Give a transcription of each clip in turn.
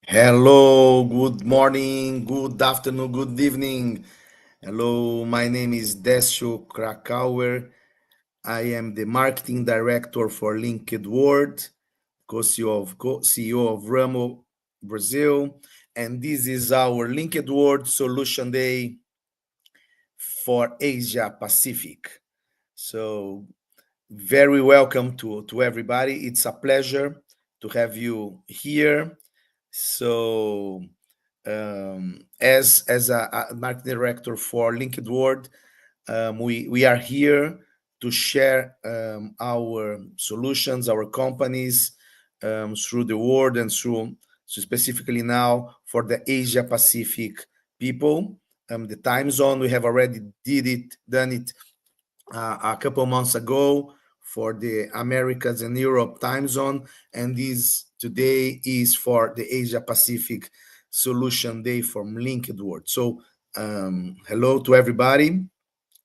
Hello, good morning, good afternoon, good evening. Hello, my name is Décio Krakauer. I am the marketing director for LinkedWorld, co-CEO of Ramo Brazil, and this is our LinkedWorld Solution Day for Asia Pacific. So, very welcome to everybody. It's a pleasure to have you here. So, as a marketing director for LinkedWorld, we are here to share our solutions, our companies through the world and through so specifically now for the Asia Pacific people. The time zone we have already done it a couple months ago for the Americas and Europe time zone, and this today is for the Asia Pacific Solution Day from LinkedWorld. So, hello to everybody.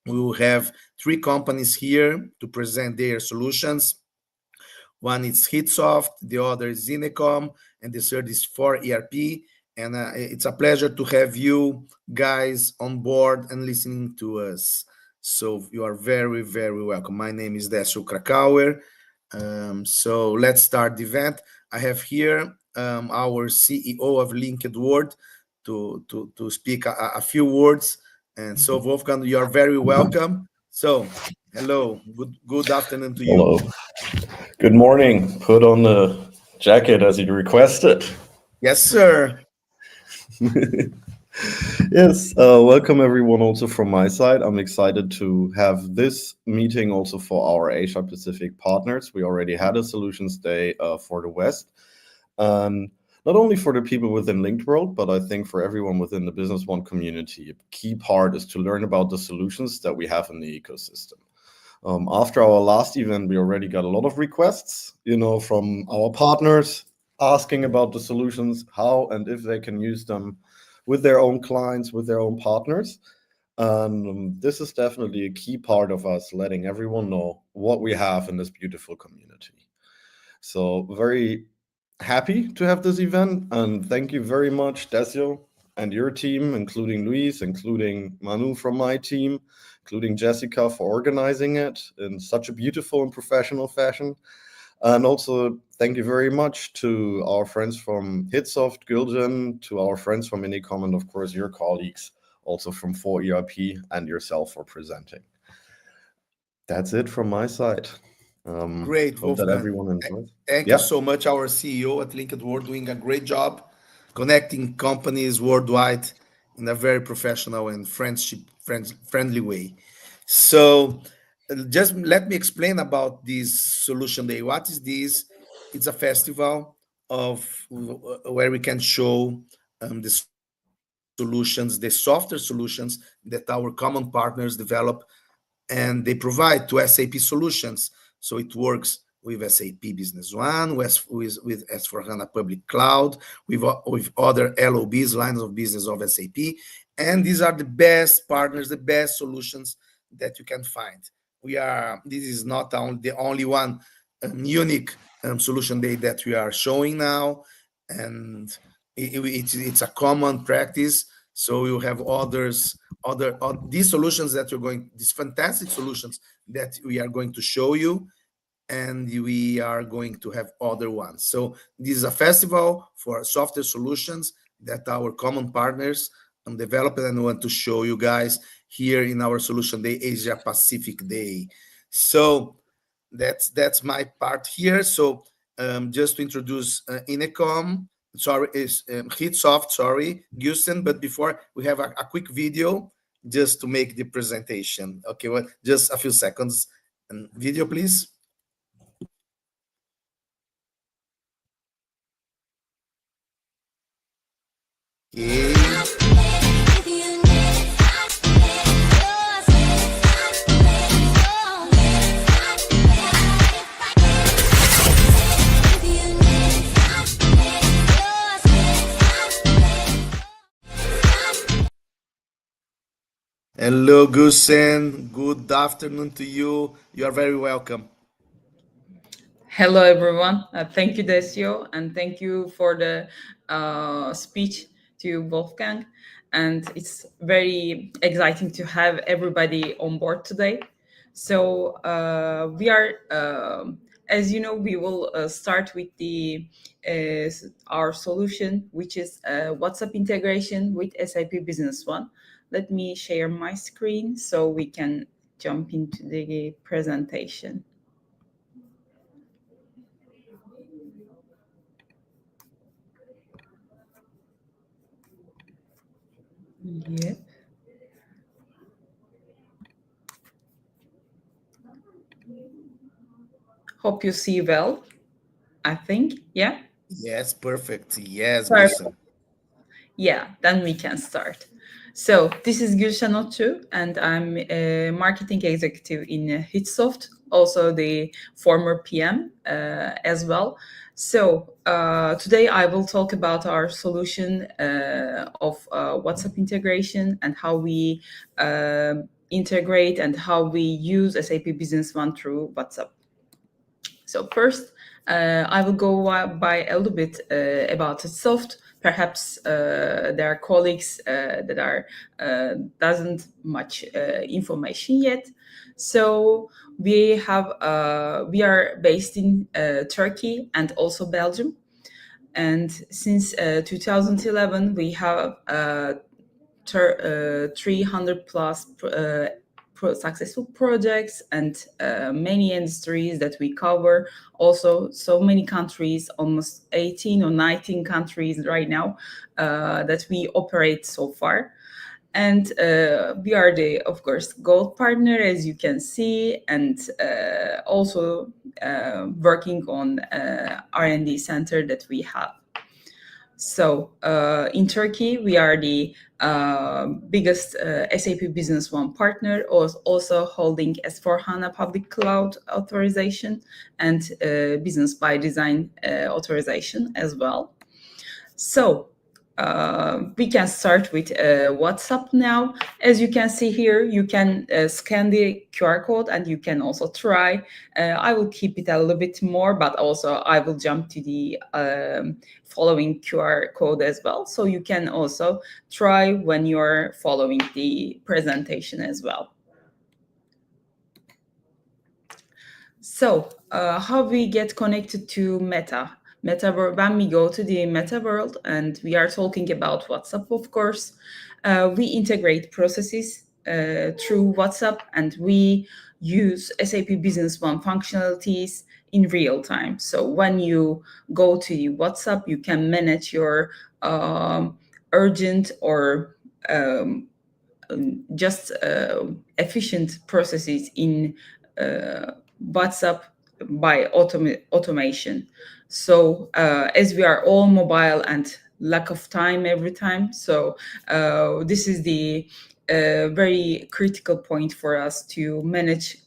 We will have three companies here to present their solutions. One is Hitsoft, the other is Zinecom, and the third is 4ERP. And it's a pleasure to have you guys on board and listening to us. So you are very, very welcome. My name is Décio Krakauer. So let's start the event. I have here our CEO of LinkedWorld to speak a few words. And so Wolfgang, you are very welcome. So hello, good afternoon to you. Hello. Good morning. Put on the jacket as you requested. Yes, sir. Yes, welcome everyone also from my side. I'm excited to have this meeting also for our Asia Pacific partners. We already had a Solutions Day for the West. And not only for the people within LinkedWorld, but I think for everyone within the Business One community, a key part is to learn about the solutions that we have in the ecosystem. After our last event, we already got a lot of requests, from our partners asking about the solutions, how and if they can use them with their own clients, with their own partners. And this is definitely a key part of us letting everyone know what we have in this beautiful community. So very happy to have this event, and thank you very much, Décio, and your team, including Luis, including Manu from my team, including Jessica for organizing it in such a beautiful and professional fashion. And also thank you very much to our friends from Hitsoft, Gülcan, to our friends from Inicom, and of course your colleagues also from 4ERP and yourself for presenting. That's it from my side. Great, Hope that Wolfgang. everyone enjoys. Thank you Yeah. so much, our CEO at LinkedWorld, doing a great job connecting companies worldwide in a very professional and friendly way. So, just let me explain about this Solution Day. What is this? It's a festival of where we can show the solutions, the software solutions that our common partners develop and they provide to SAP solutions. So it works with SAP Business One, with S/4HANA Public Cloud, with other LOBs, lines of business of SAP. And these are the best partners, the best solutions that you can find. This is not the only one unique solution day that we are showing now. And it's a common practice. So you have these solutions that these fantastic solutions that we are going to show you, and we are going to have other ones. So this is a festival for software solutions that our common partners developed, and want to show you guys here in our Solution Day, Asia Pacific Day. So that's my part here. So just to introduce Inecom, is Hitsoft, Houston. But before, we have a quick video just to make the presentation. Okay, well, just a few seconds. Video, please. Okay. Hello, Gusen. Good afternoon to you. You are very welcome. Hello, everyone. Thank you, Desio, and thank you for the speech to Wolfgang. And it's very exciting to have everybody on board today. So we are, as you know, we will start with the our solution, which is WhatsApp integration with SAP Business One. Let me share my screen so we can jump into the presentation. Yeah. Hope you see well, I think. Yeah. Yes, perfect. Yes, Perfect. Gulshan. Yeah, then we can start. So this is Gülşen Otçu, and I'm a marketing executive in Hitsoft, also the former PM as well. So today I will talk about our solution of WhatsApp integration and how we integrate and how we use SAP Business One through WhatsApp. So first, I will go by a little bit about Soft. Perhaps there are colleagues that are doesn't much information yet. So we are based in Turkey and also Belgium. And since 2011, we have 300 plus successful projects and many industries that we cover. Also, so many countries, almost 18 or 19 countries right now that we operate so far. And we are the, of course, gold partner, as you can see, and also working on R&D center that we have. So in Turkey, we are the biggest SAP Business One partner, also holding S4HANA Public Cloud authorization and Business by Design authorization as well. So we can start with WhatsApp now. As you can see here, you can scan the QR code and you can also try. I will keep it a little bit more, but also I will jump to the following QR code as well. So you can also try when you're following the presentation as well. So how we get connected to Meta? When we go to the Meta world and we are talking about WhatsApp, of course, we integrate processes through WhatsApp and we use SAP Business One functionalities in real time. So when you go to WhatsApp, you can manage your urgent or just efficient processes in WhatsApp by automation. So as we are all mobile and lack of time every time, so this is the very critical point for us to manage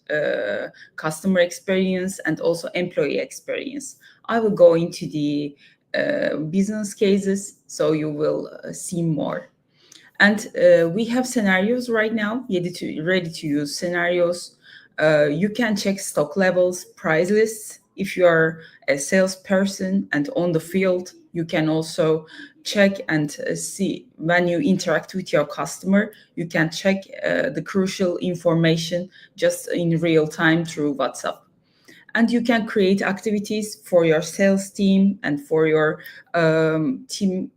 customer experience and also employee experience. I will go into the business cases so you will see more. And we have scenarios right now, ready to use scenarios. You can check stock levels, price lists. If you are a salesperson and on the field, you can also check and see when you interact with your customer, you can check the crucial information just in real time through WhatsApp. And you can create activities for your sales team and for your team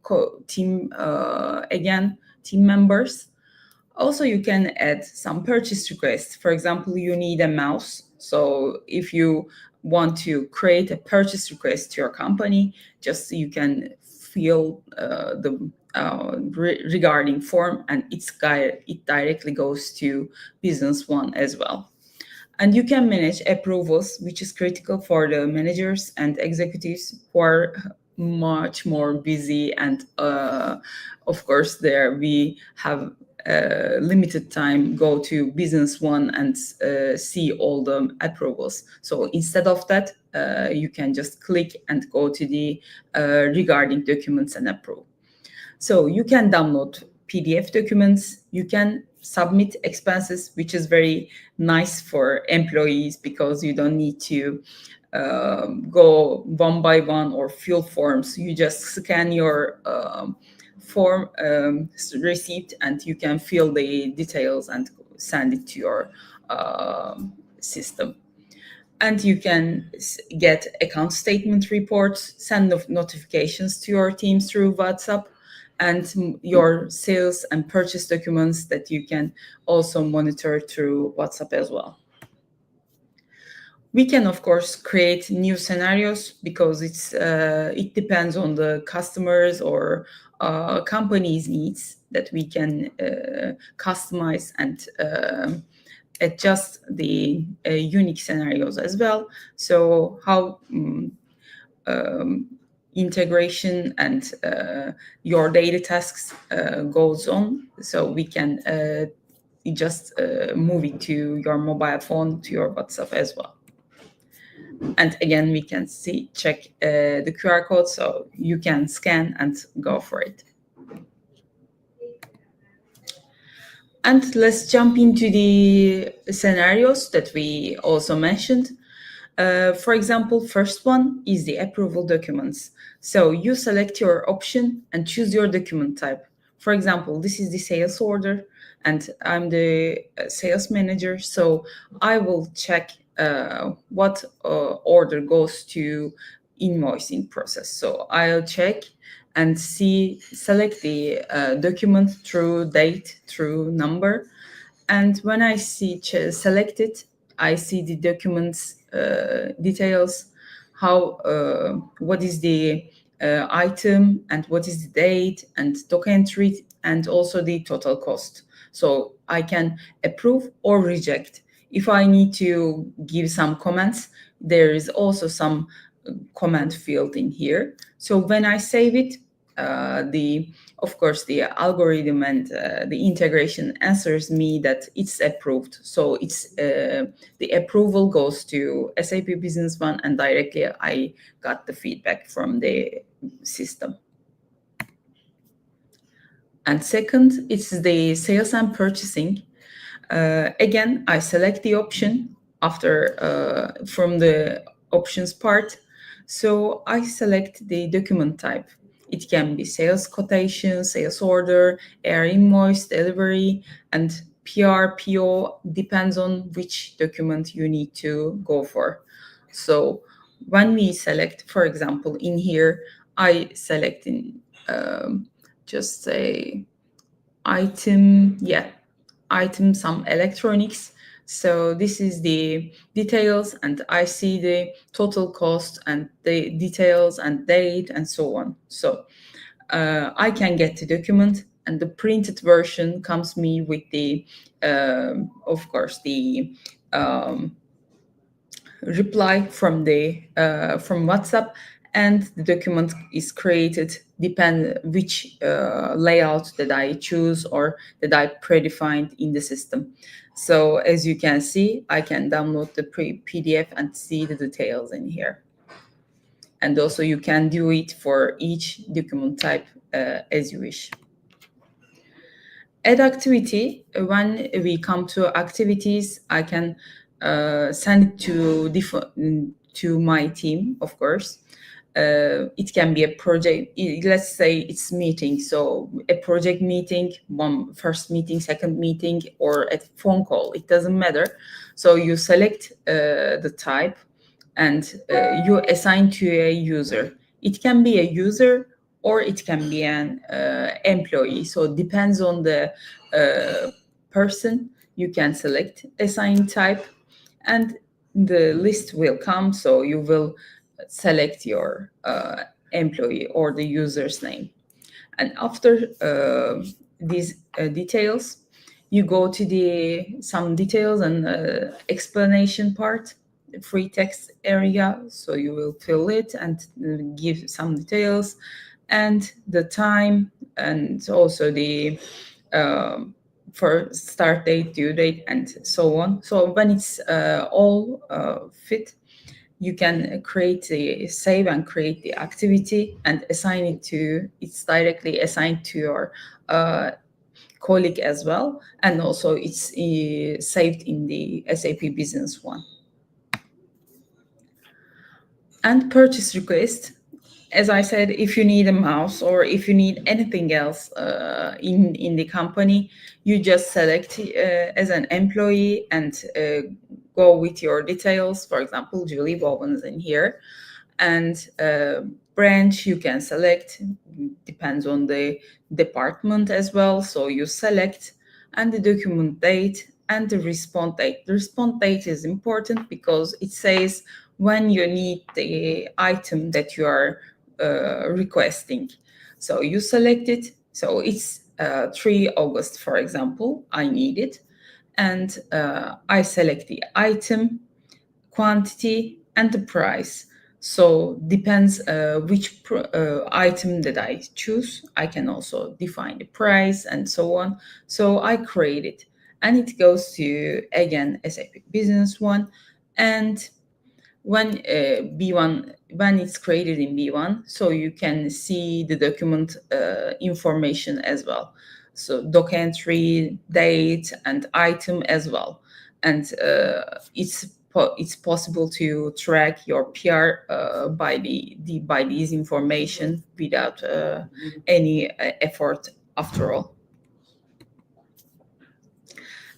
members. Also, you can add some purchase requests. For example, you need a mouse. So if you want to create a purchase request to your company, just you can fill the regarding form and it directly goes to Business One as well. And you can manage approvals, which is critical for the managers and executives who are much more busy. And of course, there we have limited time go to Business One and see all the approvals. So instead of that, you can just click and go to the regarding documents and approve. So you can download PDF documents, you can submit expenses, which is very nice for employees because you don't need to go one by one or fill forms. You just scan your form receipt, and you can fill the details and send it to your system. And you can get account statement reports, send notifications to your teams through WhatsApp, and your sales and purchase documents that you can also monitor through WhatsApp as well. We can, of course, create new scenarios because it depends on the customers or companies' needs, that we can customize and adjust the unique scenarios as well. So how integration and your daily tasks goes on. So we can just move it to your mobile phone, to your WhatsApp as well. And again, we can check the QR code, so you can scan and go for it. And let's jump into the scenarios that we also mentioned. For example, first one is the approval documents. So you select your option and choose your document type. For example, this is the sales order, and I'm the sales manager, so I will check what order goes to invoicing process. So I'll check and select the document through date, through number. And when I select it, I see the documents details, what is the item, and what is the date, and doc entry, and also the total cost. So I can approve or reject. If I need to give some comments, there is also some comment field in here. So when I save it, of course, the algorithm and the integration answers me that it's approved. So the approval goes to SAP Business One, and directly I got the feedback from the system. And second, it's the sales and purchasing. Again, I select the option after from the options part. So I select the document type. It can be sales quotation, sales order, air invoice, delivery, and PR, PO, depends on which document you need to go for. So when we select, for example, in here, I select in just say item, some electronics. So this is the details, and I see the total cost and the details and date and so on. So I can get the document, and the printed version comes me with the, of course, the reply from WhatsApp, and the document is created depend which layout that I choose or that I predefined in the system. So as you can see, I can download the PDF and see the details in here. And also you can do it for each document type as you wish. Add activity. When we come to activities, I can send it to my team, of course. It can be a project. Let's say it's meeting. So a project meeting, first meeting, second meeting, or a phone call. It doesn't matter. So you select the type, and you assign to a user. It can be a user, or it can be an employee. So it depends on the person. You can select assign type, and the list will come. So you will select your employee or the user's name. And after these details, you go to some details and explanation part, the free text area. So you will fill it and give some details and the time, and also the for start date, due date, and so on. So when it's all fit, you can save and create the activity and assign it to, it's directly assigned to your colleague as well. And also it's saved in the SAP Business One. And purchase request, as I said, if you need a mouse or if you need anything else in the company, you just select as an employee and go with your details. For example, Julie Bowens in here, and branch you can select, depends on the department as well. So you select, and the document date and the response date. The response date is important because it says when you need the item that you are requesting. So you select it. So it's 3 August, for example, I need it. And I select the item, quantity, and the price. So depends which item that I choose. I can also define the price and so on. So I create it, and it goes to again SAP Business One. And when B1, when it's created in B1, so you can see the document information as well. So doc entry, date, and item as well. And it's possible to track your PR by by these information without any effort after all.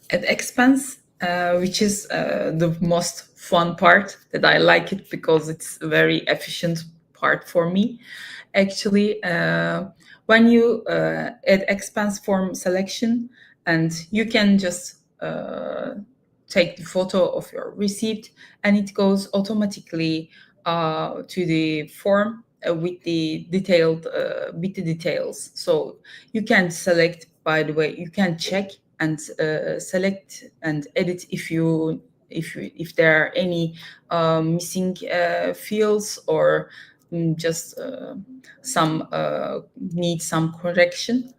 At expense, which is the most fun part, that I like it because it's a very efficient part for me. Actually, when you add expense form selection, and you can just take the photo of your receipt, and it goes automatically to the form with the details. So you can select, by the way, you can check and select and edit if there are any missing fields, or just some need some correction.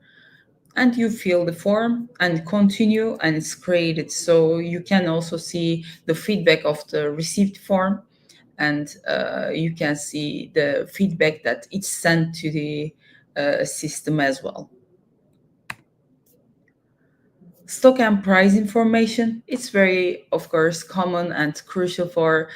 And you fill the form and continue, and it's created. So you can also see the feedback of the received form, and you can see the feedback that it's sent to the system as well. Stock and price information, it's very, of course, common and crucial for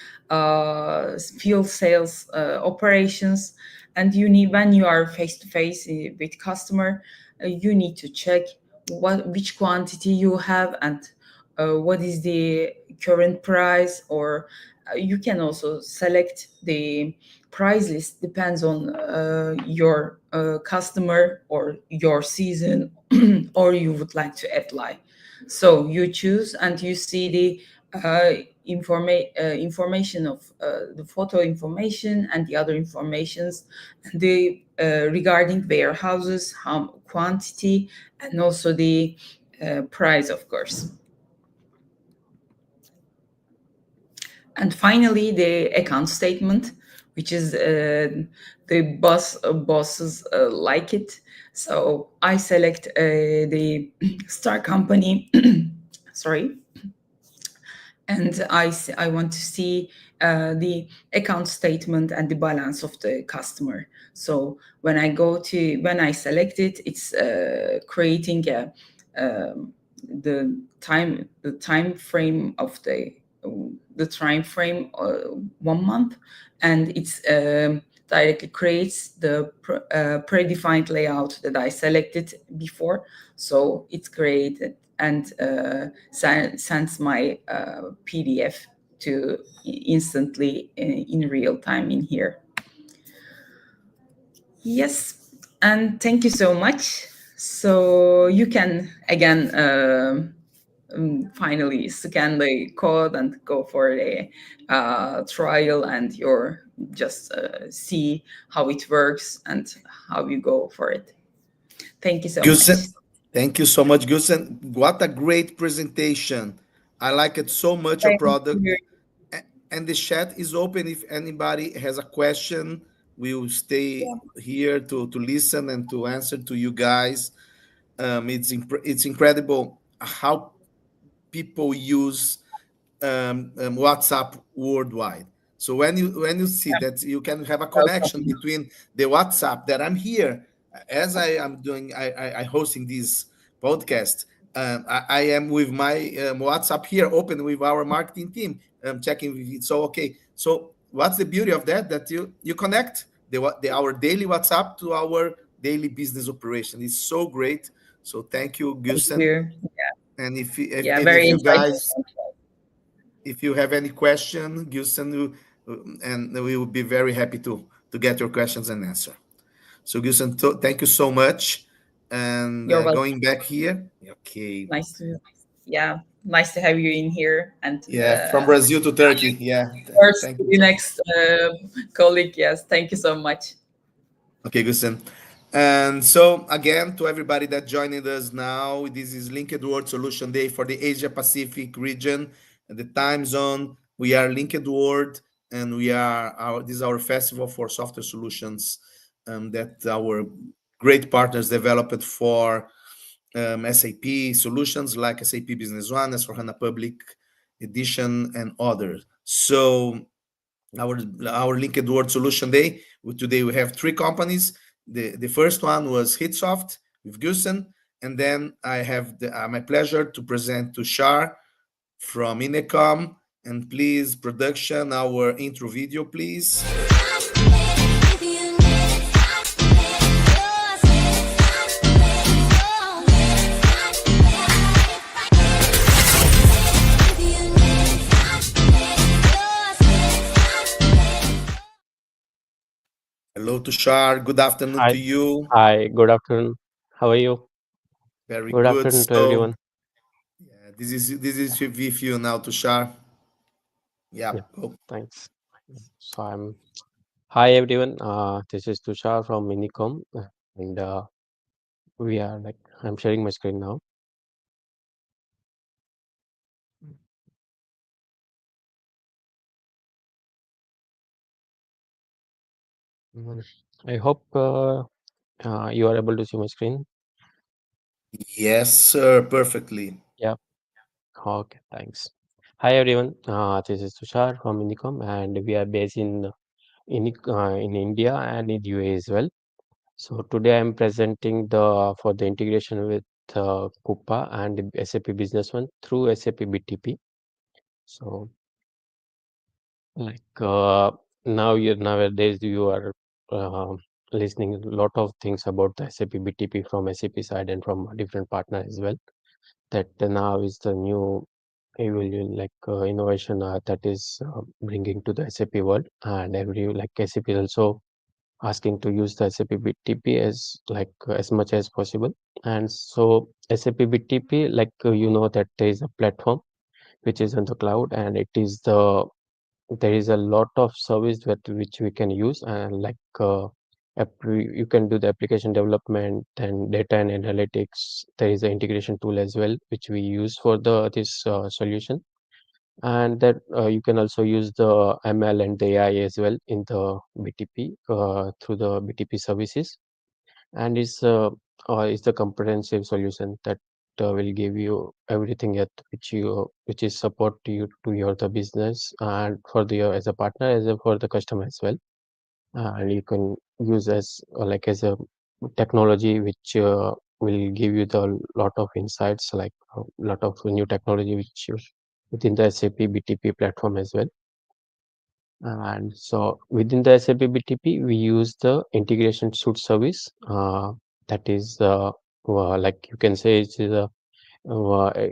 field sales operations. And you need, when you are face to face with customer, you need to check which quantity you have, and what is the current price. Or you can also select the price list, depends on your customer or your season, or you would like to apply. So you choose, and you see the information of the photo information and the other informations, the regarding warehouses, how quantity, and also the price, of course. And finally, the account statement, which is the bosses like it. So I select the star company, sorry, and I want to see the account statement and the balance of the customer. So when I select it, it's creating the time frame of the time frame 1 month, and it's directly creates the predefined layout that I selected before. So it's created and sends my PDF to instantly in real time in here. Yes, and thank you so much. So you can again finally scan the code and go for a trial, and you're just see how it works and how you go for it. Thank you so much. Gusen, thank you so much, Gusen. What a great presentation. I like it so much, your Thank product. you. And the chat is open. If anybody has a question, we will stay here to listen and to answer to you guys. It's incredible how people use WhatsApp worldwide. So when you see that you can have a connection Welcome. between the WhatsApp that I'm here, as I am doing, I hosting this podcast. I am with my WhatsApp here open with our marketing team, checking if it's all okay. So what's the beauty of that? That you connect our daily WhatsApp to our daily business operation. It's so great. So thank you, Thank Gilson. you. And Yeah, and if very you guys, insightful. if you have any question, Gilson, and we will be very happy to get your questions and answer. So Gilson, thank you so much. And You're welcome. going back here, okay, Nice to, yeah, nice to have you in here. And yeah, from Brazil to Turkey, yeah, first, thank you. the next colleague. Yes, thank you so much. Okay, Gustin. And so again, to everybody that joining us now, this is Linked World Solution Day for the Asia Pacific region and the time zone. We are Linked World, and we are this is our festival for software solutions that our great partners developed for SAP solutions like SAP Business One, S/4HANA Public Edition, and others. So our linked word solution day. Today we have three companies. The first one was Hitsoft with Gusen, and then I have my pleasure to present to Shar from Inecom. And please, production, our intro video, please. Hello to Shar. Good afternoon to Hi, you. hi, good afternoon. How are you? Very Good good. afternoon to So everyone. yeah, this is with you now to Shar. Yeah, Yeah, go. thanks. So hi everyone. This is Tushar from Minicom, and we are like I'm sharing my screen now. Mm, I hope you are able to see my screen. Yes, sir. Perfectly. Yeah. Okay. Thanks. Hi everyone. This is Tushar from Minicom, and we are based in India and in UAE as well. So today I'm presenting for the integration with Coupa and SAP Business One through SAP BTP. So like nowadays you are uh, listening a lot of things about the SAP BTP from SAP side and from different partners as well. That now is the new innovation that is bringing to the SAP world, and every like SAP is also asking to use the SAP BTP as much as possible. And so SAP BTP, that there is a platform which is on the cloud, and there is a lot of service that which we can use, and you can do the application development and data and analytics. There is an integration tool as well which we use for the this solution, and that you can also use the ML and the AI as well in the BTP through the BTP services, and is the comprehensive solution that will give you everything at which is support to your the business and for the as a partner for the customer as well, and you can use as a technology which will give you the lot of insights, like a lot of new technology which within the SAP BTP platform as well. And so within the SAP BTP, we use the integration suite service. That is like you can say it is a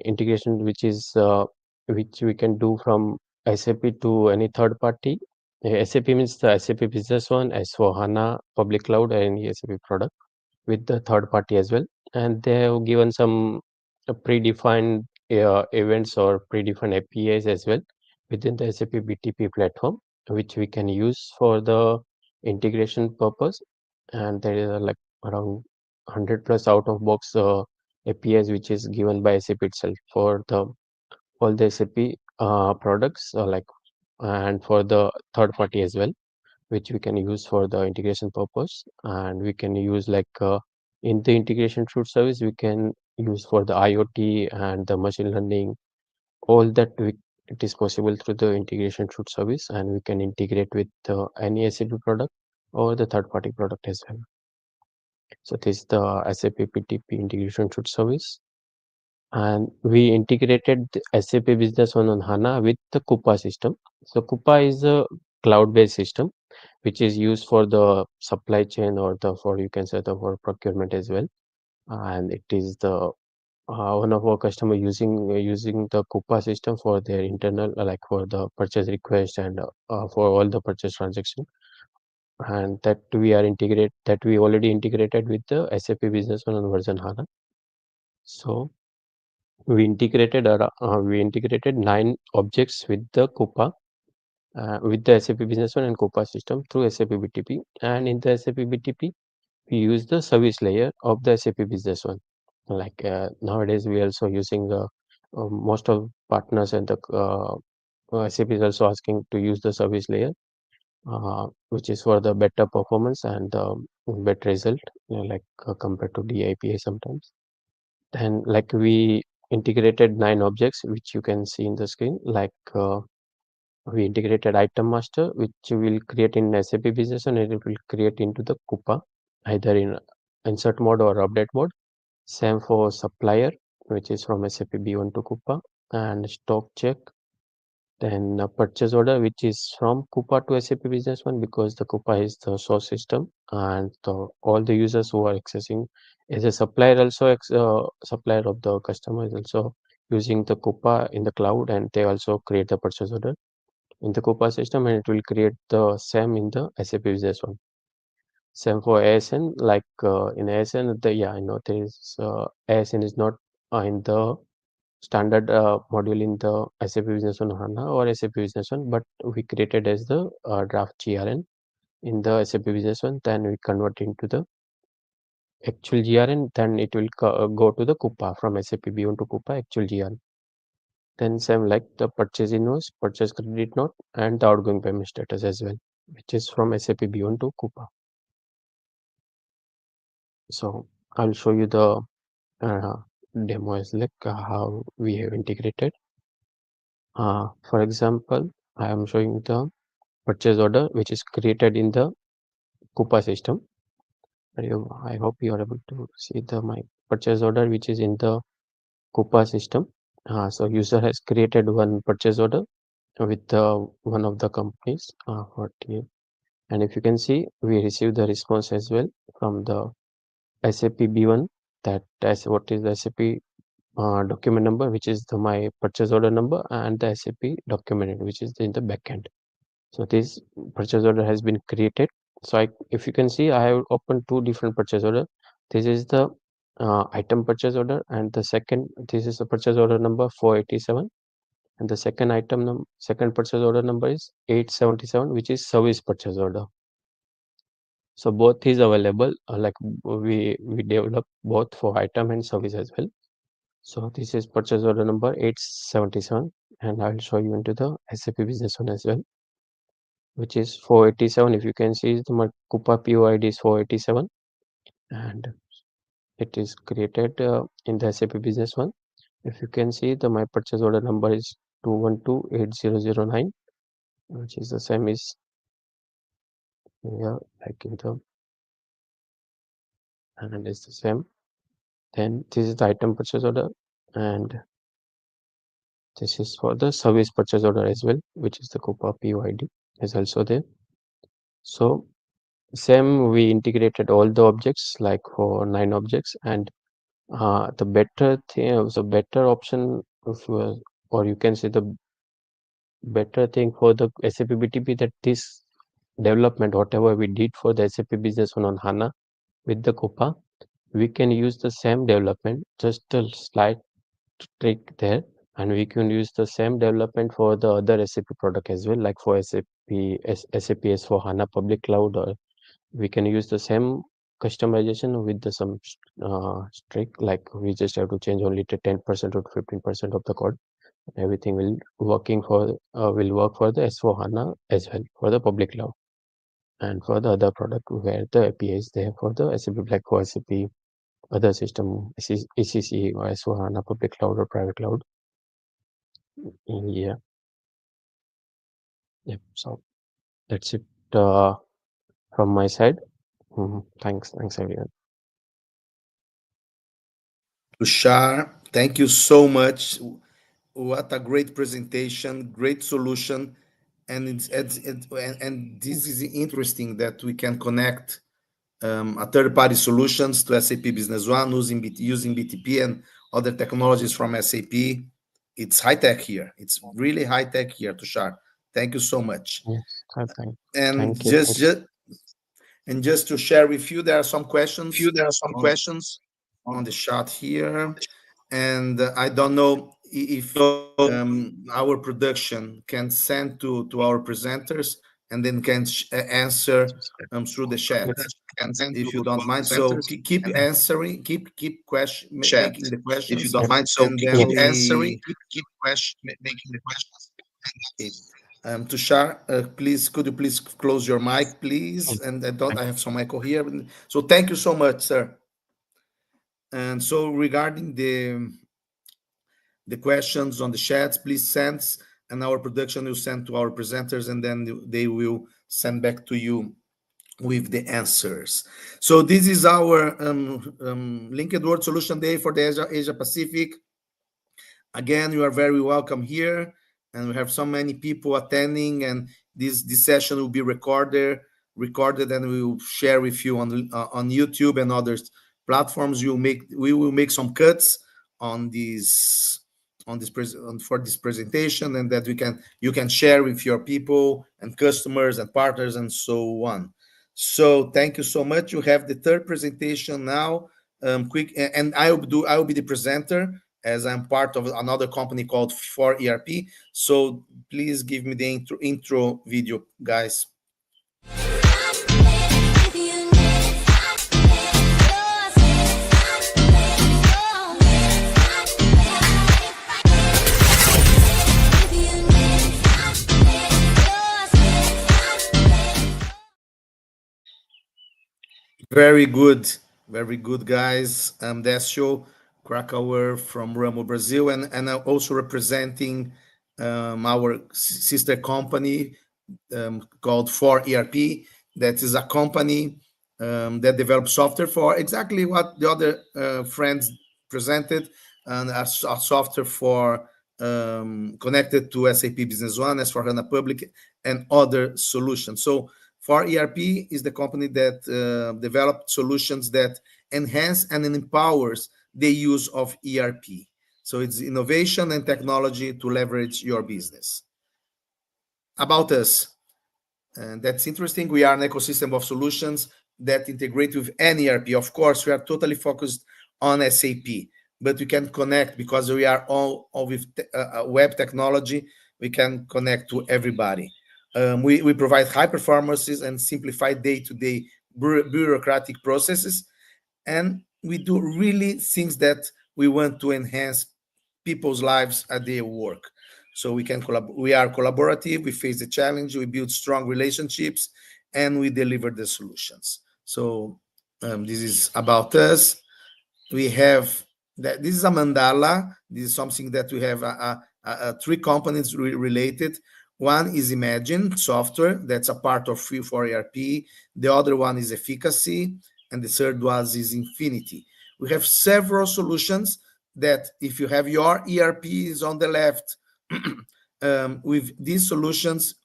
integration which we can do from SAP to any third party. SAP means the SAP Business One, S/4HANA, Public Cloud, and any SAP product with the third party as well. And they have given some predefined events or predefined APIs as well within the SAP BTP platform, which we can use for the integration purpose. And there is around 100 plus out of box APIs which is given by SAP itself for the all the SAP products, and for the third party as well, which we can use for the integration purpose. And we can use in the integration suite service, we can use for the IoT and the machine learning, all that it is possible through the integration suite service, and we can integrate with any SAP product or the third party product as well. So this is the SAP BTP integration suite service, and we integrated the SAP Business One on HANA with the Coupa system. So Coupa is cloud-based system which is used for the supply chain or the for you can say the for procurement as well. And it is the one of our customer using the Coupa system for their internal like for the purchase request and for all the purchase transaction, and that we already integrated with the SAP Business One and version HANA. So we integrated 9 objects with the Coupa with the SAP Business One and Coupa system through SAP BTP, and in the SAP BTP we use the service layer of the SAP Business One. Like nowadays, we also using most of partners and the SAP is also asking to use the service layer, which is for the better performance and better result, like compared to the API sometimes. Then, like we integrated 9 objects, which you can see in the screen. Like we integrated item master, which will create in SAP Business One, and it will create into the Coupa, either in insert mode or update mode. Same for supplier, which is from SAP B1 to Coupa, and stock check. Then purchase order, which is from Coupa to SAP Business One, because the Coupa is the source system, and all the users who are accessing as a supplier also supplier of the customer is also using the Coupa in the cloud, and they also create the purchase order in the Coupa system, and it will create the same in the SAP Business One. Same for ASN, like in ASN, I know there is ASN is not in the standard module in the SAP Business One HANA or SAP Business One, but we created as the draft GRN in the SAP Business One. Then we convert into the actual GRN. Then it will go to the Coupa from SAP B1 to Coupa actual GRN. Then same like the purchase invoice, purchase credit note, and the outgoing payment status as well, which is from SAP B1 to Coupa. So I'll show you the uh, demo as like how we have integrated. For example, I am showing the purchase order which is created in the Coupa system. I hope you are able to see my purchase order which is in the Coupa system. So user has created one purchase order with one of the companies. And if you can see, we received the response as well from the SAP B1, that as what is the SAP document number, which is my purchase order number, and the SAP document which is in the backend. So this purchase order has been created. So if you can see, I have opened 2 different purchase order. This is the item purchase order, and this is the purchase order number 487, and the second purchase order number is 877, which is service purchase order. So both is available. Like we develop both for item and service as well. So this is purchase order number 877, and I will show you into the SAP Business One as well, which is 487. If you can see, my Coupa POID is 487, and it is created in the SAP Business One. If you can see, my purchase order number is 2128009, which is the same is here, like in the, and it's the same. Then this is the item purchase order, and this is for the service purchase order as well, which is the Coupa POID is also there. So same, we integrated all the objects like for 9 objects, and the better thing, the better option of, or you can say the better thing for the SAP BTP, that this development, whatever we did for the SAP Business One on HANA with the Coupa, we can use the same development, just a slight trick there, and we can use the same development for the other SAP product as well, like for SAP S4 HANA Public Cloud, or we can use the same customization with some trick, like we just have to change only to 10% or 15% of the code. Everything will work for the S4 HANA as well for the public cloud, and for the other product where the API is there for the SAP, like for SAP other system, ECC or S4 HANA public cloud or private cloud. Yeah. Yep. So that's it from my side. Thanks everyone. Tushar, thank you so much. What a great presentation, great solution, and and this is interesting that we can connect a third-party solutions to SAP Business One using BTP and other technologies from SAP. It's high tech here. It's really high tech here, Tushar. Thank you so much. Yes, And thank you. just to share with you, there are some questions There are some on questions on on the chat here, and I don't know if our production can send to our presenters and then can answer through the chat, can send if you to don't our mind. So presenters keep and then answering, keep question chat, making the if you questions, don't Yep. mind. So and keep then Yes. answering, we keep making the questions. okay. Tushar, please, could you please close your mic, please? Yes. And I Thank have some echo here. So thank you so much, sir. And so regarding the questions on the chats, please send, and our production will send to our presenters, and then they will send back to you with the answers. So this is our LinkedWorld Solution Day for the Asia Pacific. Again, you are very welcome here, and we have so many people attending, and this session will be recorded, and we will share with you on YouTube and other platforms. We will make some cuts on for this presentation, and that you can share with your people and customers and partners and so on. So thank you so much. You have the third presentation now. Quick, and I will be the presenter, as I'm part of another company called 4ERP. So please give me the intro video, guys. Very good, guys. I'm Décio Krakauer from Ramo, Brazil, and I'm also representing our sister company called 4ERP. That is a company that develops software for exactly what the other friends presented, and a software for connected to SAP Business One, S/4HANA Public, and other solutions. So 4ERP is the company that developed solutions that enhance and empowers the use of ERP. So it's innovation and technology to leverage your business. About us, and that's interesting. We are an ecosystem of solutions that integrate with any ERP. Of course, we are totally focused on SAP, but we can connect because we are all with web technology. We can connect to everybody. We provide high performances and simplify day-to-day bureaucratic processes, and we do really things that we want to enhance people's lives at their work. So we are collaborative, we face the challenge, we build strong relationships, and we deliver the solutions. So this is about us. We have that. This is a mandala. This is something that we have three components related. One is Imagine software, that's a part of 4ERP. The other one is Efficacy, and the third one is Infinity. We have several solutions that, if you have your ERPs on the left, with these solutions,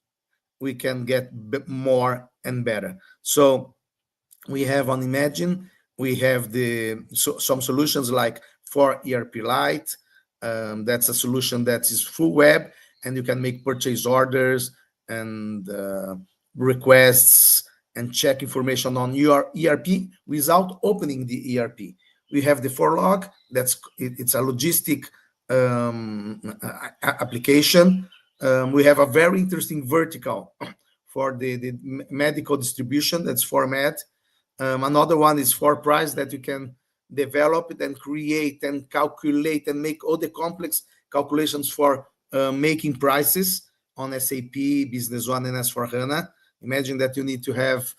we can get more and better. So we have on Imagine, we have some solutions like 4ERP Lite. That's a solution that is full web, and you can make purchase orders and requests and check information on your ERP without opening the ERP. We have the 4Log. It's a logistic application. We have a very interesting vertical for the medical distribution. That's 4Med. Another one is 4Price, that you can develop it and create and calculate and make all the complex calculations for making prices on SAP Business One and S/4HANA. Imagine that you need to have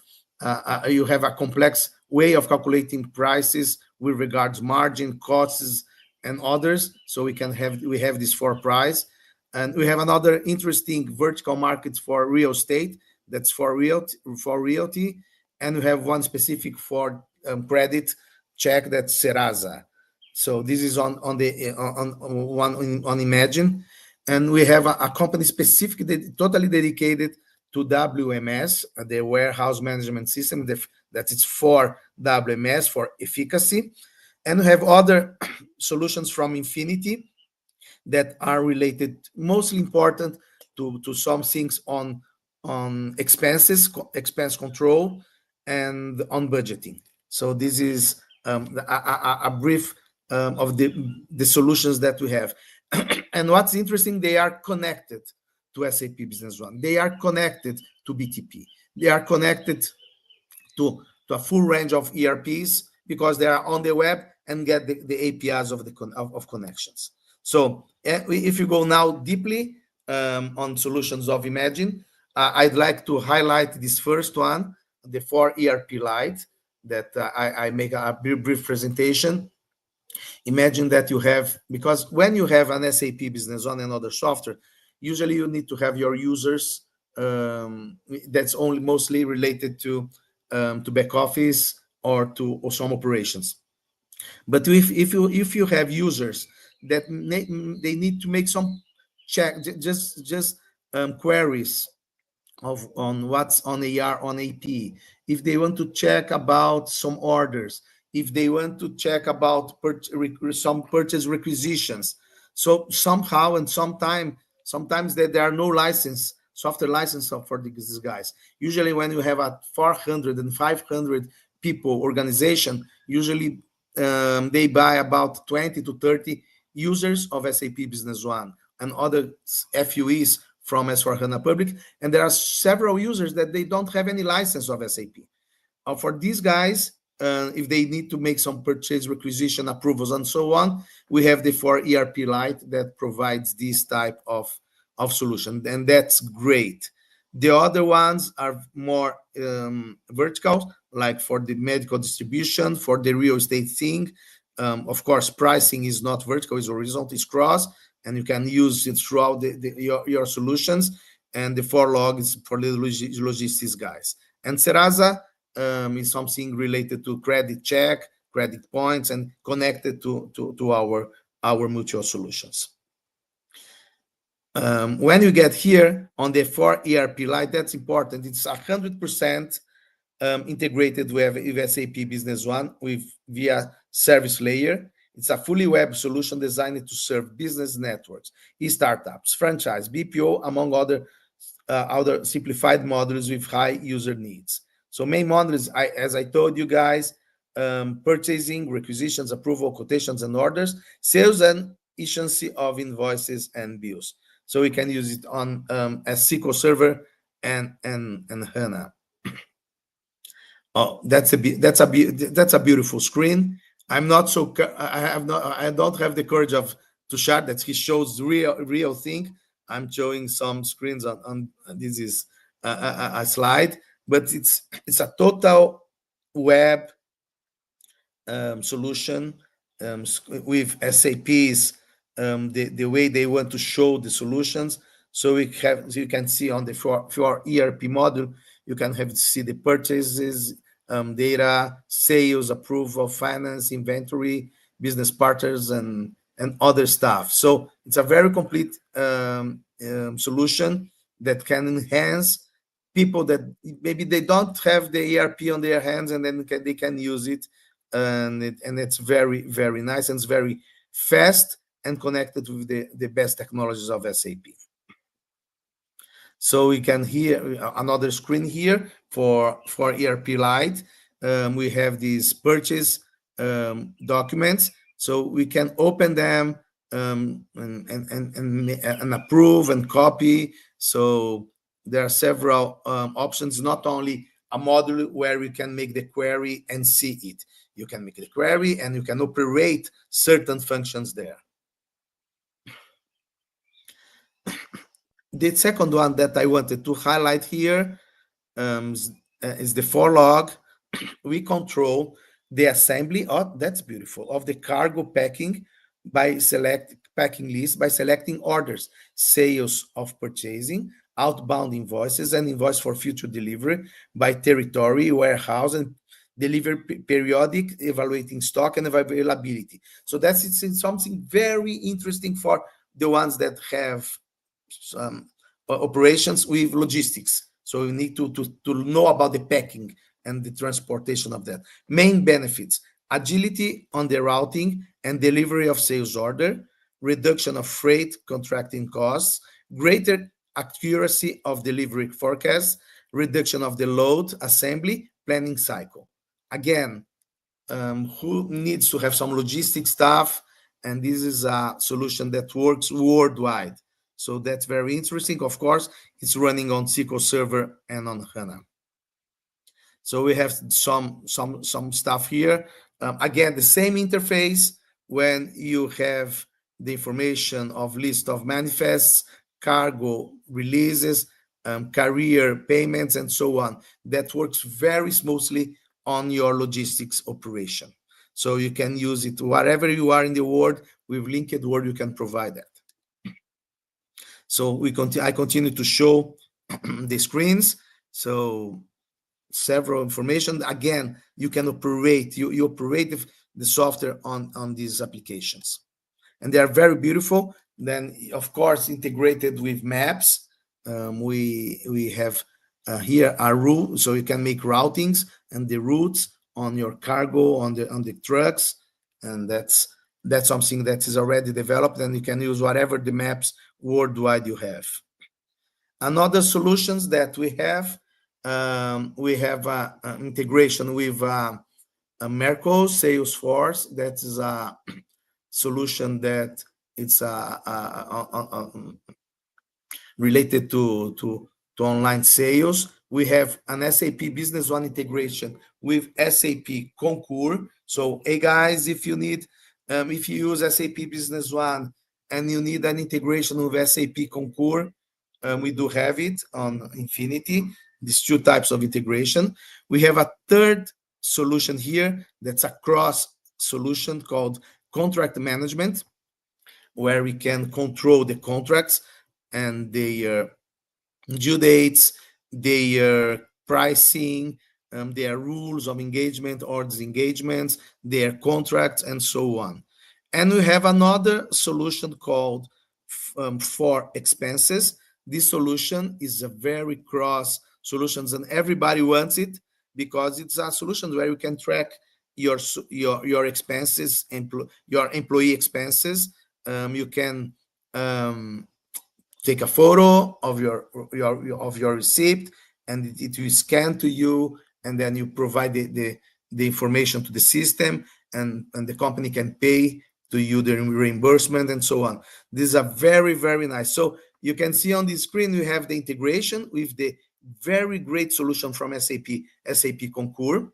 you have a complex way of calculating prices with regards margin, costs, and others. So we have this 4Price, and we have another interesting vertical market for real estate. That's for realty, and we have one specific for credit check, that's Serasa. So this is on Imagine. And we have a company specifically totally dedicated to WMS, the warehouse management system, that is for WMS, for efficacy. And we have other solutions from Infinity that are related, mostly important to some things on expenses, expense control, and on budgeting. So this is a brief of the solutions that we have. And what's interesting, they are connected to SAP Business One. They are connected to BTP. They are connected to a full range of ERPs because they are on the web and get the APIs of connections. So if you go now deeply on solutions of Imagine, I'd like to highlight this first one, the 4 ERP Lite, that I make a brief presentation. Imagine that you have, because when you have an SAP Business One and other software, usually you need to have your users. That's only mostly related to back office or some operations. But if you have users that they need to make some just queries on what's on AR, on AP, if they want to check about some orders, if they want to check about some purchase requisitions. So somehow and sometimes there are no software license for these guys. Usually when you have a 400 and 500 people organization, usually they buy about 20 to 30 users of SAP Business One and other FUEs from S/4HANA Public, and there are several users that they don't have any license of SAP. For these guys, if they need to make some purchase requisition approvals and so on, we have the 4 ERP Lite that provides this type of solution, and that's great. The other ones are more vertical, like for the medical distribution, for the real estate thing. Of course, pricing is not vertical, it's horizontal, it's cross, and you can use it throughout your solutions. And the 4log is for the logistics guys. And Serasa is something related to credit check, credit points, and connected to our mutual solutions. When you get here on the 4 ERP Lite, that's important. It's 100% integrated with SAP Business One via service layer. It's a fully web solution designed to serve business networks, startups, franchise, BPO, among other simplified modules with high user needs. So main modules, as I told you guys, purchasing, requisitions, approval, quotations, and orders, sales and efficiency of invoices and bills. So we can use it on a SQL Server and HANA. Oh, that's a beautiful screen. I don't have the courage to share that. He shows real thing. I'm showing some screens on this is a slide, but it's a total web solution with SAP's the way they want to show the solutions. So you can see on the for ERP module, you can see the purchases, data, sales, approval, finance, inventory, business partners, and other stuff. So it's a very complete solution that can enhance people that maybe they don't have the ERP on their hands, and then they can use it, and it's very, very nice, and it's very fast and connected with the best technologies of SAP. So we can hear another screen here for ERP Lite. We have these purchase documents, so we can open them and approve and copy. So there are several options, not only a module where we can make the query and see it. You can make the query and you can operate certain functions there. The second one that I wanted to highlight here is the 4log. We control the assembly, that's beautiful, of the cargo packing by packing list by selecting orders, sales of purchasing, outbound invoices, and invoice for future delivery by territory, warehouse, and deliver periodic, evaluating stock and availability. So it's something very interesting for the ones that have some operations with logistics. So you need to know about the packing and the transportation of that. Main benefits: agility on the routing and delivery of sales order, reduction of freight contracting costs, greater accuracy of delivery forecasts, reduction of the load assembly planning cycle. Again, who needs to have some logistic stuff? And this is a solution that works worldwide. So that's very interesting. Of course, it's running on SQL Server and on HANA. So we have some stuff here. Again, the same interface when you have the information of list of manifests, cargo releases, career payments, and so on. That works very smoothly on your logistics operation. So you can use it wherever you are in the world. With LinkedWorld, you can provide that. So I continue to show the screens. So several information. Again, you can operate, you operate the software on these applications. And they are very beautiful. Then, of course, integrated with maps. We have here our route, so you can make routings and the routes on your cargo on the trucks, and that's something that is already developed, and you can use whatever the maps worldwide you have. Another solutions that we have integration with Merkle Salesforce. That is a solution that it's related to online sales. We have an SAP Business One integration with SAP Concur. So, hey guys, if you need, if you use SAP Business One and you need an integration with SAP Concur, we do have it on Infinity. These two types of integration. We have a third solution here that's a cross solution called contract management, where we can control the contracts and their due dates, their pricing, their rules of engagement or disengagements, their contracts, and so on. And we have another solution called for expenses. This solution is a very cross solutions, and everybody wants it because it's a solution where you can track your expenses, your employee expenses. You can take a photo of your receipt, and it will scan to you, and then you provide the information to the system, and the company can pay to you the reimbursement and so on. These are very, very nice. So you can see on the screen, we have the integration with the very great solution from SAP Concur.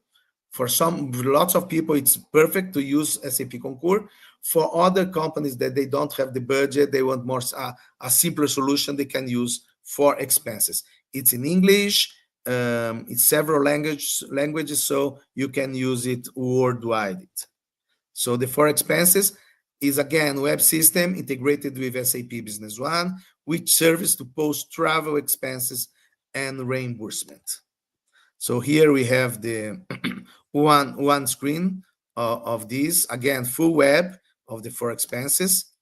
For lots of people, it's perfect to use SAP Concur. For other companies that they don't have the budget, they want more a simpler solution, they can use for expenses. It's in English, it's several languages, so you can use it worldwide. So the for expenses is again web system integrated with SAP Business One, which serves to post travel expenses and reimbursement. So here we have the one screen of this, again, full web of the for expenses.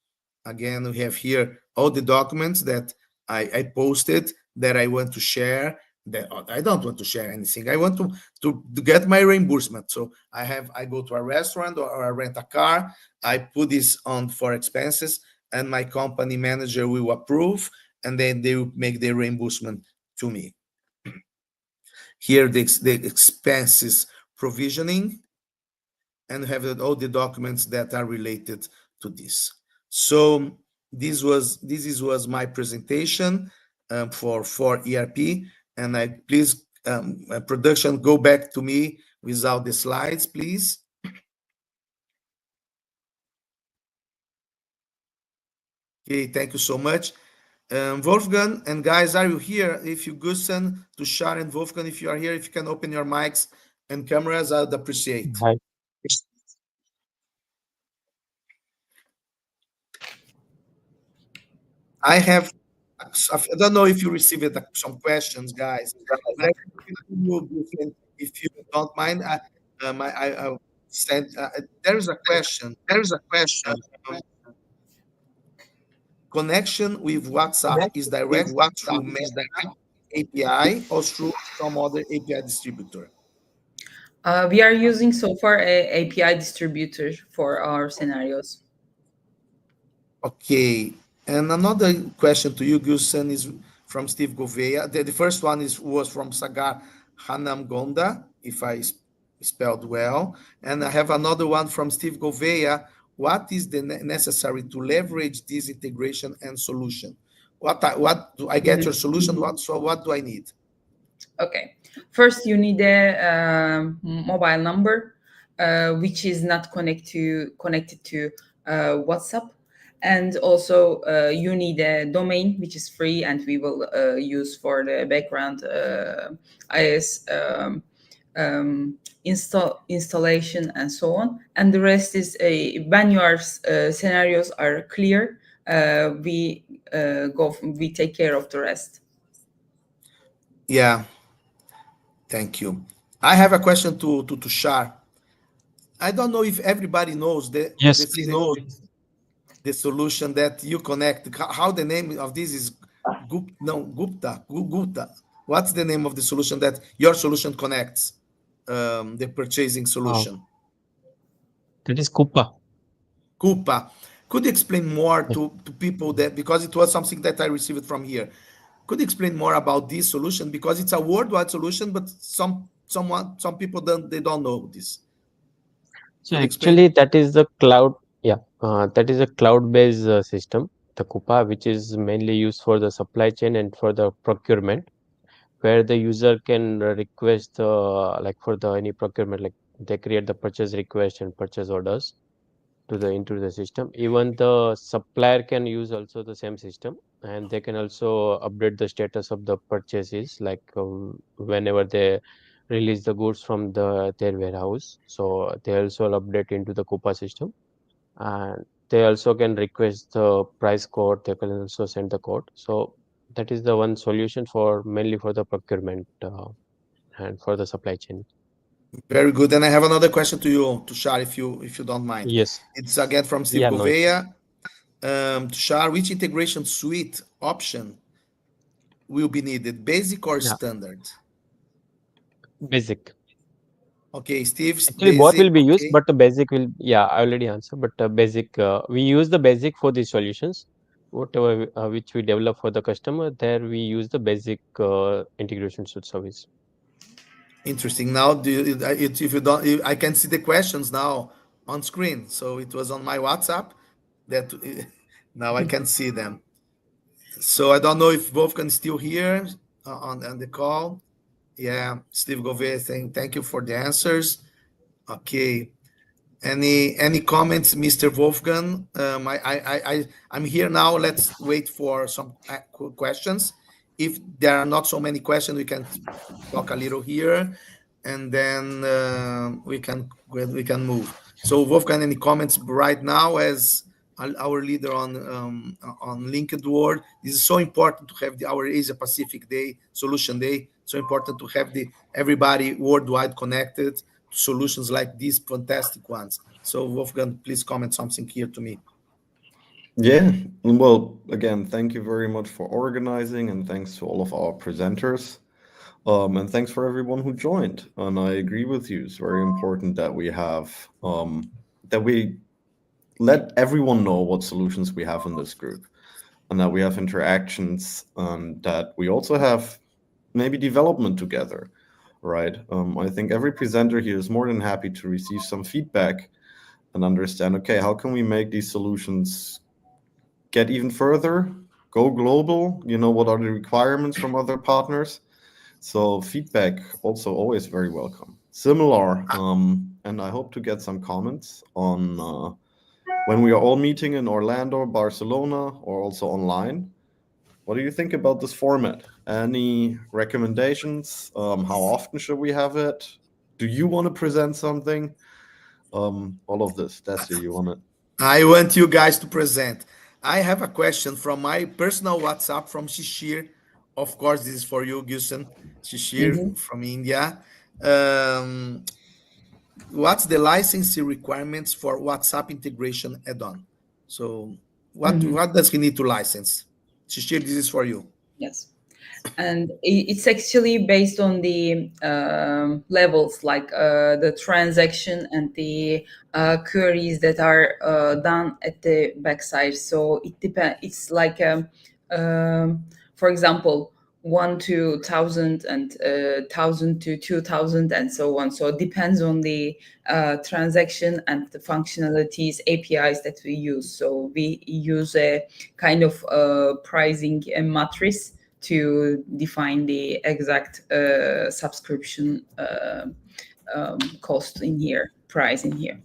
Again, we have here all the documents that I posted that I want to share. That I don't want to share anything. I want to get my reimbursement. So I go to a restaurant or I rent a car. I put this on for expenses, and my company manager will approve, and then they will make the reimbursement to me. Here the expenses provisioning, and have all the documents that are related to this. So this was my presentation for ERP, and I please production go back to me without the slides, please. Okay, thank you so much. Wolfgang and guys, are you here? If you Gusten, to Sharon, Wolfgang, if you are here, if you can open your mics and cameras, I'd appreciate. Hi. I don't know if you received some questions, guys, but if you don't mind, I sent. There is a question. There is a question. connection with WhatsApp is direct through Meta API or through some other API distributor? We are using so far a API distributor for our scenarios. Okay. And another question to you, Gulsen, is from Steve Gouveia. The first one was from Sagar Hanamgonda, if I spelled well. And I have another one from Steve Gouveia. What is the necessary to leverage this integration and solution? What do I get your solution? What do I need? Okay. First, you need a mobile number, which is not connected to WhatsApp. And also, you need a domain, which is free, and we will use for the background IS installation and so on. And the rest is when your scenarios are clear, we take care of the rest. Yeah. Thank you. I have a question to Tushar. I don't know if everybody knows Yes, the solution that you connect. How the name of this is Gupta. What's the name of the solution that your solution connects? The purchasing solution. that is Coupa. Coupa. Could you explain more to people that, because it was something that I received from here. Could you explain more about this solution? Because it's a worldwide solution, but some people don't know this. So Could you actually, explain? that is the cloud. Yeah, that is a cloud-based system, the Coupa, which is mainly used for the supply chain and for the procurement, where the user can request like for the any procurement, like they create the purchase request and purchase orders to the into the system. Even the supplier can use also the same system, and they can also update the status of the purchases, like whenever they release the goods from their warehouse. So they also will update into the Coupa system, and they also can request the price code. They can also send the code. So that is the one solution for mainly for the procurement and for the supply chain. Very good. And I have another question to you, Tushar, if you don't mind. Yes. It's again from Steve Yeah, no issue. Gouveia. Tushar, which integration suite option will be needed, basic or Yeah, standard? basic. Okay, Steve's Actually, both will basic. be used, Okay, but the basic will, yeah, I already answered, but basic, we use the basic for the solutions, whatever which we develop for the customer, there we use the basic integration suite service. interesting. Now, if you don't, I can see the questions now on screen. So it was on my WhatsApp that now I can see them. So I don't know if Wolfgang is still here on the call. Yeah, Steve Gouveia saying thank you for the answers. Okay. Any comments, Mr. Wolfgang? I'm here now. Let's wait for some questions. If there are not so many questions, we can talk a little here, and then we can move. So, Wolfgang, any comments right now as our leader on LinkedWorld? This is so important to have our Asia Pacific Day, Solution Day. So important to have everybody worldwide connected to solutions like these fantastic ones. So, Wolfgang, please comment something here to me. Yeah, well, again, thank you very much for organizing, and thanks to all of our presenters. And thanks for everyone who joined. And I agree with you. It's very important that we have that we let everyone know what solutions we have in this group, and that we have interactions, and that we also have maybe development together, right? I think every presenter here is more than happy to receive some feedback and understand, okay, how can we make these solutions get even further, go global? You know, what are the requirements from other partners? So feedback also always very welcome. Similar, and I hope to get some comments on when we are all meeting in Orlando, Barcelona, or also online. What do you think about this format? Any recommendations? How often should we have it? Do you want to present something? All of this. That's you want to. I want you guys to present. I have a question from my personal WhatsApp from Shishir. Of course, this is for you, Gulsen. Shishir from India. What's the licensing requirements for WhatsApp integration add-on? So What does he need to license? Shishir, this is for you. Yes. And it's actually based on the levels, like the transaction and the queries that are done at the backside. So it depends. It's like, for example, 1 to 1,000 and 1,000 to 2,000 and so on. So it depends on the transaction and the functionalities, APIs that we use. So we use a kind of pricing matrix to define the exact subscription cost in here, price in here.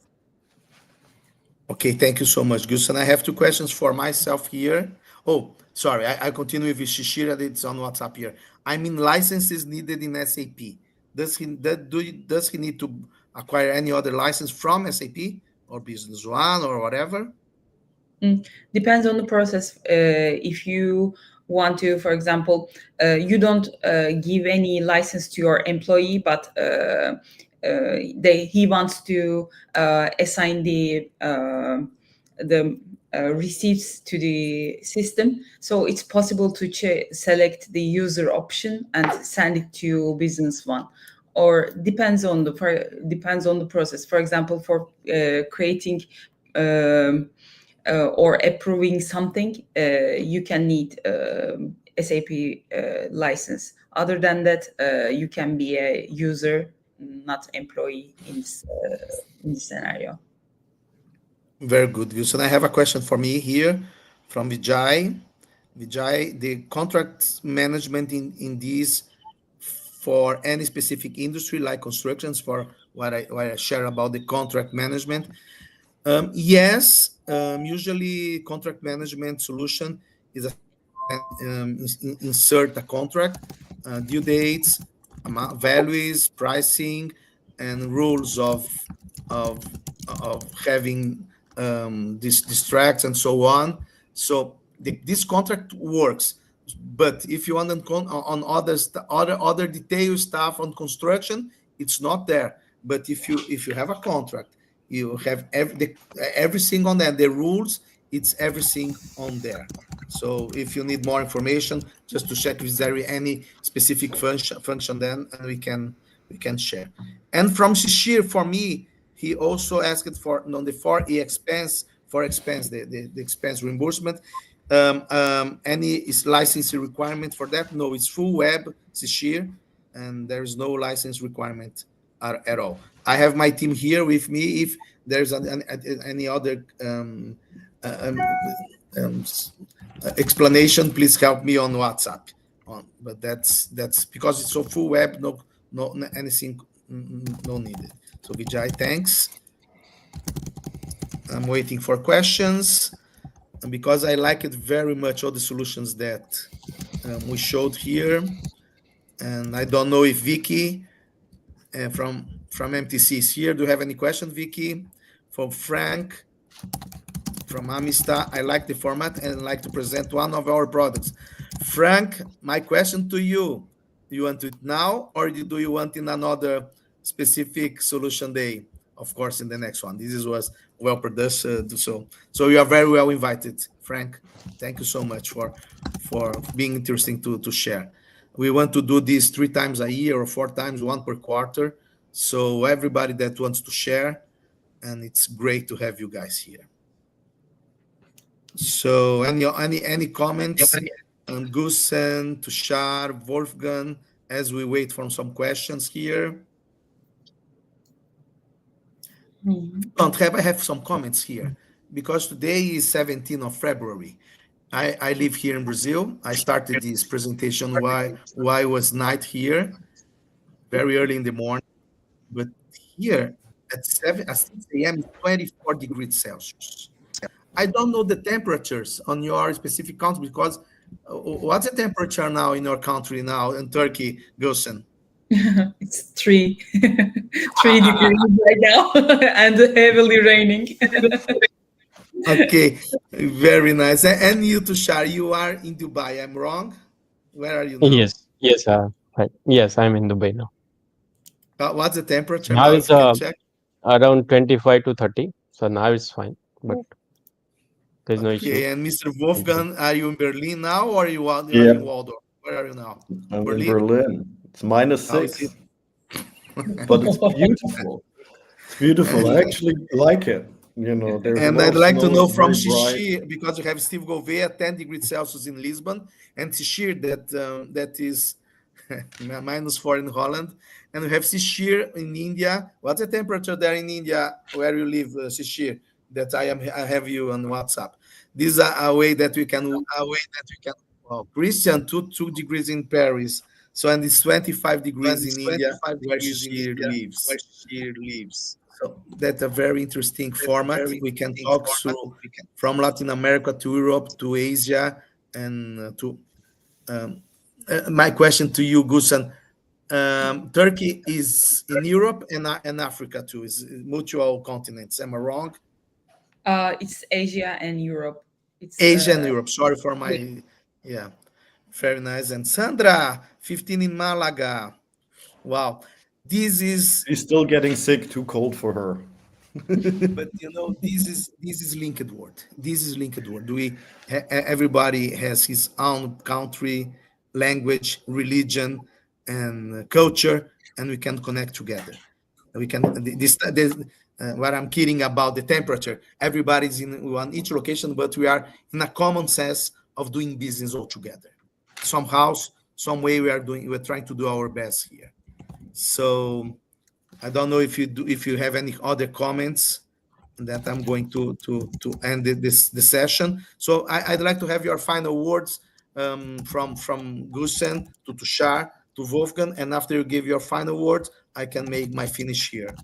Okay, thank you so much, Gus. And I have two questions for myself here. Oh, sorry, I continue with Shishira. It's on WhatsApp here. I mean, licenses needed in SAP. Does he need to acquire any other license from SAP or Business One or whatever? Depends on the process. If you want to, for example, you don't give any license to your employee, but he wants to assign the receipts to the system. So it's possible to select the user option and send it to Business One. Or depends on the process. For example, for creating or approving something, you can need SAP license. Other than that, you can be a user, not employee in this scenario. Very good, Wilson. I have a question for me here from Vijay. Vijay, the contract management in these for any specific industry like constructions, for what I share about the contract management. Yes, usually contract management solution is a insert a contract, due dates, amount, values, pricing, and rules of having these tracks and so on. So this contract works. But if you want on other detailed stuff on construction, it's not there. But if you have a contract, you have everything on there. The rules, it's everything on there. So if you need more information, just to check if there is any specific function, then we can share. And from Shishir, for me, he also asked for on the the expense reimbursement. Any licensing requirement for that? No, it's full web, Shishir, and there is no license requirement at all. I have my team here with me. If there's any other explanation, please help me on WhatsApp. But that's because it's so full web. No anything, no needed. So Vijay, thanks. I'm waiting for questions, and because I like it very much, all the solutions that we showed here. And I don't know if Vicky from MTC is here. Do you have any question, Vicky? From Frank, from Amista, I like the format and like to present one of our products. Frank, my question to you: do you want it now, or do you want in another specific solution day? Of course, in the next one. This was well produced, so you are very well invited, Frank. Thank you so much for being interesting to share. We want to do this 3 times a year or 4 times, 1 per quarter. So everybody that wants to share, and it's great to have you guys here. So any comments on Gusen, Tushar, Wolfgang, as we wait for some questions here? I have some comments here because today is 17th of February. I live here in Brazil. I started this presentation while it was night here, very early in the morning. But here at 6 a.m. it's 24 degrees Celsius. I don't know the temperatures on your specific country, because what's the temperature now in your country now in Turkey, Gulsen? It's 3 degrees right now and heavily raining. Okay, very nice. And you, Tushar, you are in Dubai. I'm wrong? Where are you now? Yes, I'm in Dubai now. What's the temperature Now now? it's If you can check. around 25 to 30. So now it's fine. But There's no issue. Okay, and Mr. Thank you. Wolfgang, are you in Berlin now, or are you Yeah, in Waldorf? Where are you now? I'm in Berlin? Berlin. It's minus How is it? 6, but it's beautiful. It's beautiful. I actually like it. There's a And lot I'd of like to snow. know It's from very bright. Shishir, because you have Steve Gouveia, 10 degrees Celsius in Lisbon, and Shishir, that is -4 in Holland. And we have Shishir in India. What's the temperature there in India, where you live, Shishir? That I have you on WhatsApp. This is a way that we can. Well, Christian, 2 degrees in Paris. So, and it's 25 degrees in India, where Shishir lives. So that's a very interesting format. We can talk through from Latin America to Europe to Asia and to. Um, my question to you, Gusan, Turkey is in Europe and Africa too. Is mutual continents. Am I wrong? It's Asia and Europe. It's Asia and Europe. Sorry for my. Yeah, very nice. And Sandra, 15 in Malaga. Wow, this is. She's still getting sick. Too cold for her. But this is LinkedWorld. This is LinkedWorld. Everybody has his own country, language, religion, and culture, and we can connect together. We can this what I'm kidding about the temperature. Everybody's in one each location, but we are in a common sense of doing business all together. Somehow, some way we're trying to do our best here. So I don't know if you have any other comments that I'm going to end the session. So I'd like to have your final words from Gusen to Tushar to Wolfgang, and after you give your final words, I can make my finish here.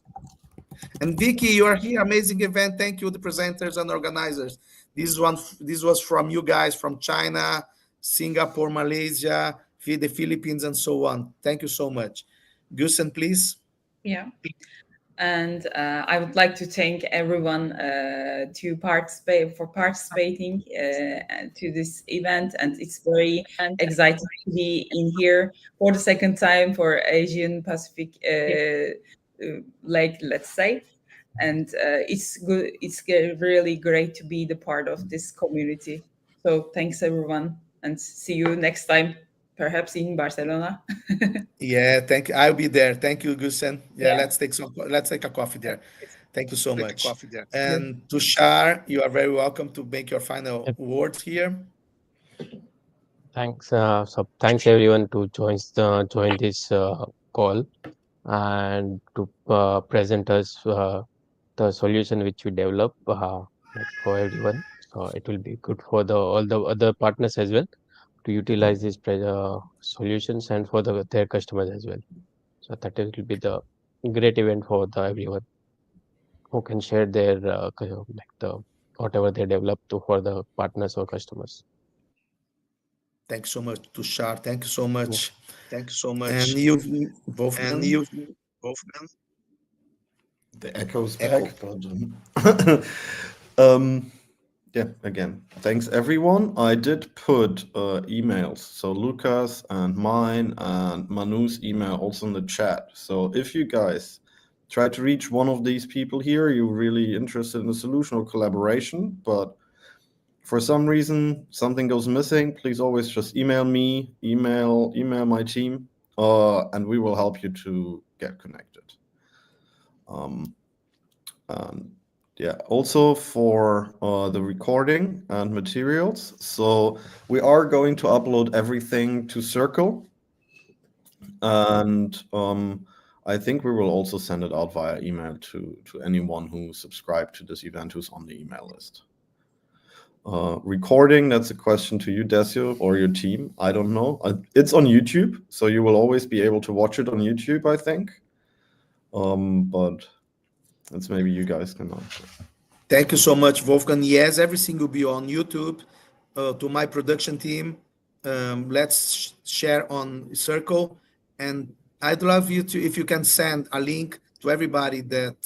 And Vicky, you are here. Amazing event. Thank you, the presenters and organizers. This was from you guys from China, Singapore, Malaysia, the Philippines, and so on. Thank you so much. Gusen, please. Yeah. And I would like to thank everyone to participating to this event, and it's very exciting to be in here for the second time for Asian Pacific let's say. And it's good. It's really great to be the part of this community. So thanks everyone, and see you next time, perhaps in Barcelona. Yeah, thank you. I'll be there. Thank you, Gusen. Yeah, Yeah. let's take a coffee there. Thank you so much. Good. And Tushar, you are very welcome to make your final Yep. words here. Thanks. So thanks everyone to join this call and to present us the solution which we develop like for everyone. So it will be good for all the other partners as well to utilize these solutions, and for their customers as well. So that it will be the great event for everyone who can share their like the whatever they develop to for the partners or customers. Thanks so much, Tushar. Thank you so Yeah. much. And you, Wolfgang, The echo's echo. back, but yeah, again, thanks everyone. I did put emails, so Lucas and mine and Manu's email also in the chat. So if you guys try to reach one of these people here, you're really interested in a solution or collaboration, but for some reason something goes missing, please always just email me, email my team, and we will help you to get connected. And yeah, also for the recording and materials. So we are going to upload everything to Circle, and I think we will also send it out via email to anyone who subscribed to this event who's on the email list. Recording, that's a question to you, Desio, or your team. I don't know. It's on YouTube, so you will always be able to watch it on YouTube, I think. But that's maybe you guys can answer. Thank you so much, Wolfgang. Yes, everything will be on YouTube. To my production team, let's share on Circle, and I'd love you to, if you can send a link to everybody that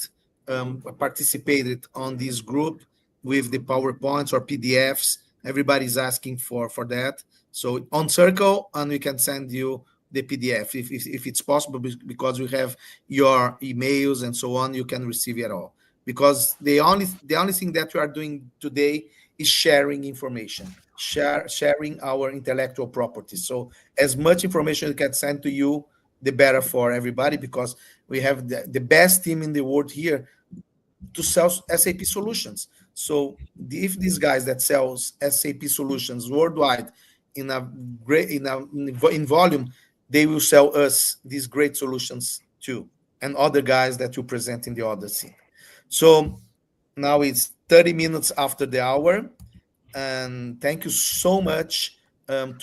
participated on this group with the PowerPoints or PDFs. Everybody's asking for that. So on Circle, and we can send you the PDF if it's possible, because we have your emails and so on. You can receive it all, because the only thing that we are doing today is sharing information, sharing our intellectual property. So as much information we can send to you, the better for everybody, because we have the best team in the world here to sell SAP solutions. So if these guys that sells SAP solutions worldwide in a great in volume, they will sell us these great solutions too, and other guys that you present in the other scene. So now it's 30 minutes after the hour, and thank you so much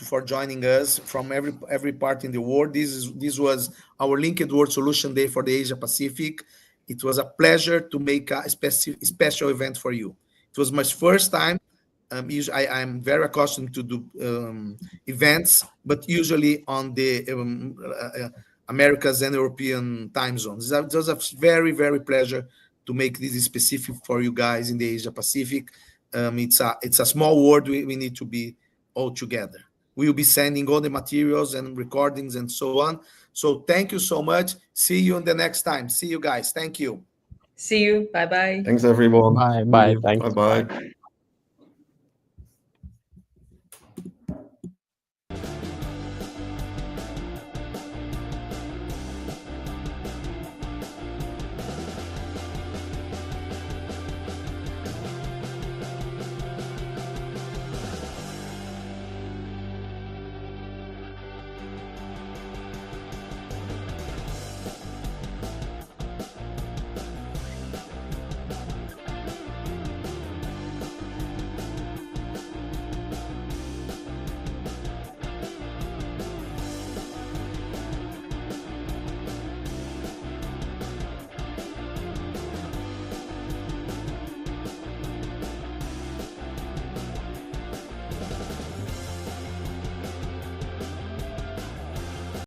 for joining us from every part in the world. This was our LinkedWorld Solution Day for the Asia Pacific. It was a pleasure to make a special event for you. It was my first time. I'm very accustomed to do events, but usually on the Americas and European time zones. It was a very, very pleasure to make this specific for you guys in the Asia Pacific. It's a small world. We need to be all together. We will be sending all the materials and recordings and so on. So thank you so much. See you in the next time. See you guys. Thank you. See you. Bye bye. Thanks, everyone. Bye. See Bye. you. Thanks. Bye Bye. bye.